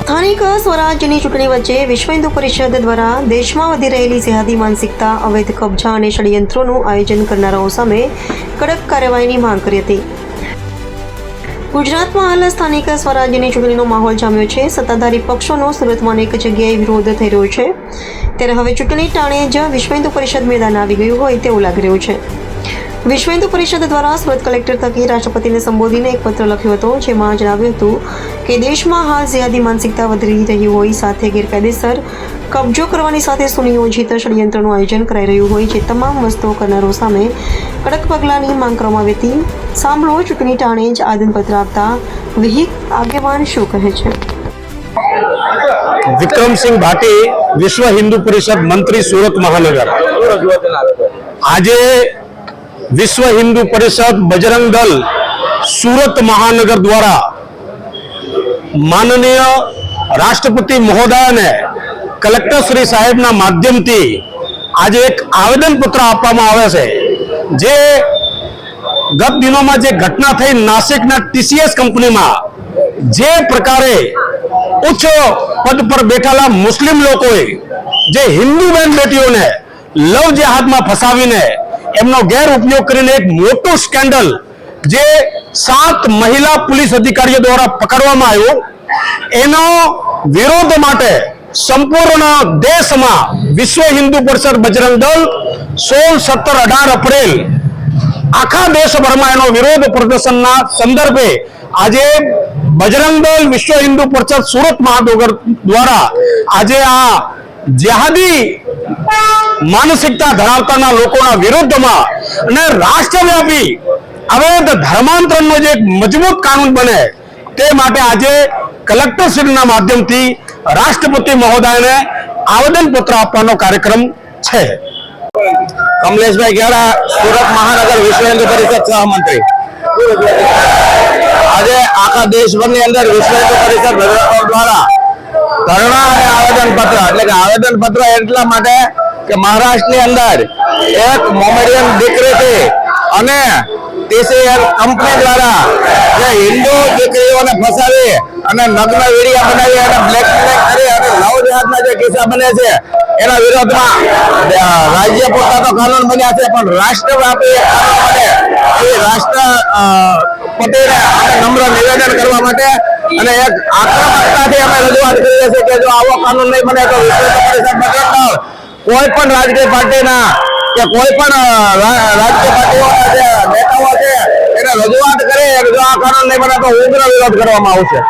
સ્થાનિક સ્વરાજ્યની ચૂંટણી વચ્ચે વિશ્વ હિન્દુ પરિષદ દ્વારા દેશમાં વધી રહેલી જેહાદી માનસિકતા, અવૈધ કબજા અને ષડયંત્રોનું આયોજન કરનારાઓ સામે કડક કાર્યવાહીની માંગ કરી હતી. ગુજરાતમાં હાલ સ્થાનિક સ્વરાજ્યની ચૂંટણીનો માહોલ જામ્યો છે. સત્તાધારી પક્ષોનો સુરતમાં અનેક જગ્યાએ વિરોધ થઈ રહ્યો છે, ત્યારે હવે ચૂંટણી ટાણે જ વિશ્વ હિન્દુ પરિષદ મેદાન આવી ગયું હોય તેવું લાગી રહ્યું છે. વિશ્વ હિન્દુ પરિષદ દ્વારા સુરત કલેક્ટર થકી રાષ્ટ્રપતિને સંબોધીને એક પત્ર લખ્યો હતો, જેમાં જણાવ્યું હતું કે દેશમાં હાલ જેહાદી માનસિકતા વધી રહી હોય, સાથે ગેરકાયદેસર કબજો કરવાની સાથે સુનિયોજિત ષડયંત્રનું આયોજન કરાઈ રહ્યું હોય, જે તમામ વસ્તુઓ કરનારો સામે કડક પગલાંની માંગ કરવામાં આવી હતી. સાંભળો ચૂંટણી ટાણે જ આવેદનપત્ર આપતા વિહિક આગેવાન શું કહે છે. વિક્રમસિંહ ભાટી, વિશ્વ હિન્દુ પરિષદ મંત્રી, સુરત મહાનગર. આજે વિશ્વ હિન્દુ પરિષદ બજરંગ દળ સુરત મહાનગર દ્વારા માનનીય રાષ્ટ્રપતિ મહોદયને કલેક્ટર શ્રી સાહેબના માધ્યમથી આજે એક આવેદન પત્ર આપવામાં આવે છે. જે ગત દિનોમાં જે ઘટના થઈ નાસિકના TCS કંપનીમાં, જે પ્રકારે ઉચ્ચ પદ પર બેઠેલા મુસ્લિમ લોકોએ જે હિન્દુ બેન બેટીઓને લવ જેહાદમાં ફસાવીને એમનો ગેરઉપયોગ કરીને એક મોટું સ્કેન્ડલ જે 7 મહિલા પોલીસ અધિકારીઓ દ્વારા પકડવામાં આવ્યું, એનો વિરોધ માટે સંપૂર્ણ દેશમાં વિશ્વ હિન્દુ પરિષદ બજરંગ દળ 16, 17, 18 એપ્રિલ આખા દેશભરમાં એનો વિરોધ પ્રદર્શનના સંદર્ભે આજે બજરંગ દળ વિશ્વ હિન્દુ પરિષદ સુરત મહાનગર દ્વારા આજે આ જેહાદી માનસિકતા ધરાવતાના લોકોના વિરુદ્ધમાં અને રાષ્ટ્રવ્યાપી અવૈધ ધર્માંતરણનો જે એક મજબૂત કાનૂન બને તે માટે આજે કલેક્ટરશ્રીના માધ્યમથી રાષ્ટ્રપતિ મહોદયને આવેદનપત્ર આપવાનો કાર્યક્રમ છે. કમલેશભાઈ ગેડા, સુરત મહાનગર વિશ્વ હિન્દુ પરિષદ સહમંત્રી. આજે આખા દેશભરની અંદર વિશ્વ હિન્દુ પરિષદ દ્વારા ધરણા અને આવેદનપત્ર, એટલે કે આવેદનપત્ર એટલા માટે કે મહારાષ્ટ્રની અંદર એક મોમેડિયન દીકરીથી અને TCS કંપની દ્વારા જે હિન્દુ દીકરીઓને ફસાવી અને નગ્ન વિડીયો બનાવી અને બ્લેકમેલ કરી અને લવ જેહાદના જે કિસ્સા બને છે, એના વિરોધમાં રાજ્ય પૂરતા તો કાનૂન બન્યા છે, પણ રાષ્ટ્રવ્યાપી કાનૂન બને એ રાષ્ટ્રપતિને નમ્ર નિવેદન કરવા માટે અને એક આક્રમકતાથી અમે રજૂઆત કરીએ છીએ કે જો આવો કાનૂન નહીં બને તો વિશ્વ હિન્દુ પરિષદ બજરંગ દળ કોઈ પણ રાજકીય પાર્ટીના કે કોઈ પણ રાજકીય પાર્ટીઓના જે નેતાઓ છે એને રજૂઆત કરે, જો આ કાનૂન નહીં બને તો ઉગ્ર વિરોધ કરવામાં આવશે.